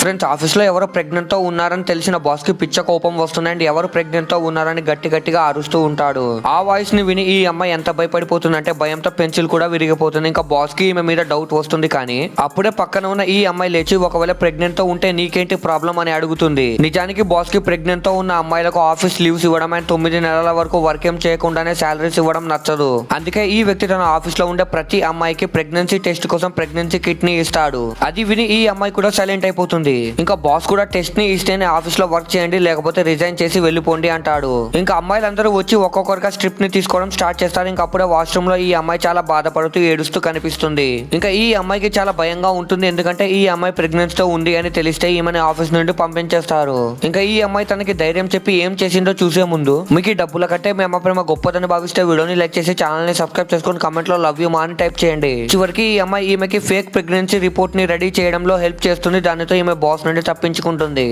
Friends, office లో ఎవరో pregnant తో ఉన్నారని తెలిసిన బాస్ కి పిచ్చ కోపం వస్తుంది అండ్ ఎవరు ప్రెగ్నెంట్ తో ఉన్నారని గట్టిగా అరుస్తూ ఉంటాడు. ఆ వాయిస్ ని విని ఈ అమ్మాయి ఎంత భయపడిపోతుందంటే భయంతో పెన్సిల్ కూడా విరిగిపోతుంది. ఇంకా బాస్ కి ఈమె మీద డౌట్ వస్తుంది. కానీ అప్పుడే పక్కన ఉన్న ఈ అమ్మాయి లేచి ఒకవేళ ప్రెగ్నెంట్ తో ఉంటే నీకేంటి ప్రాబ్లం అని అడుగుతుంది. నిజానికి బాస్ కి ప్రెగ్నెంట్ తో ఉన్న అమ్మాయిలకు ఆఫీస్ లీవ్స్ ఇవ్వడం అండ్ 9 నెలల వరకు వర్క్ ఏం చేయకుండానే సాలరీస్ ఇవ్వడం నచ్చదు. అందుకే ఈ వ్యక్తి తన ఆఫీస్ లో ఉండే ప్రతి అమ్మాయికి ప్రెగ్నెన్సీ టెస్ట్ కోసం ప్రెగ్నెన్సీ కిట్ ని ఇస్తాడు. అది విని ఈ అమ్మాయి కూడా సైలెంట్ అయిపోతుంది. ఇంకా బాస్ కూడా టెస్ట్ ని ఇస్తేనే ఆఫీస్ లో వర్క్ చేయండి, లేకపోతే రిజైన్ చేసి వెళ్ళిపోండి అంటాడు. ఇంకా అమ్మాయిలందరూ వచ్చి ఒక్కొక్కరిగా స్ట్రిప్ ని తీసుకోవడం స్టార్ట్ చేస్తారు. ఇంకా అప్పుడే వాష్రూమ్ లో ఈ అమ్మాయి చాలా బాధపడుతూ ఏడుస్తూ కనిపిస్తుంది. ఇంకా ఈ అమ్మాయికి చాలా భయంగా ఉంటుంది, ఎందుకంటే ఈ అమ్మాయి ప్రెగ్నెన్సీ తో ఉంది అని తెలిస్తే ఈమెని ఆఫీస్ నుండి పంపించేస్తారు. ఇంకా ఈ అమ్మాయి తనకి ధైర్యం చెప్పి ఏం చేసిందో చూసే ముందు మీకు ఈ డబ్బుల కంటే మీ అమ్మ ప్రేమ గొప్పదని భావిస్తే వీడియోని లైక్ చేసి ఛానల్ ని సబ్స్క్రైబ్ చేసుకొని కమెంట్ లో లవ్ యూ మా అని టైప్ చేయండి. చివరికి ఈ అమ్మాయి ఈమెకి ఫేక్ ప్రెగ్నెన్సీ రిపోర్ట్ ని రెడీ చేయడంలో హెల్ప్ చేస్తుంది. దానితో ఈమె బాస్ నుండి తప్పించుకుంటుంది.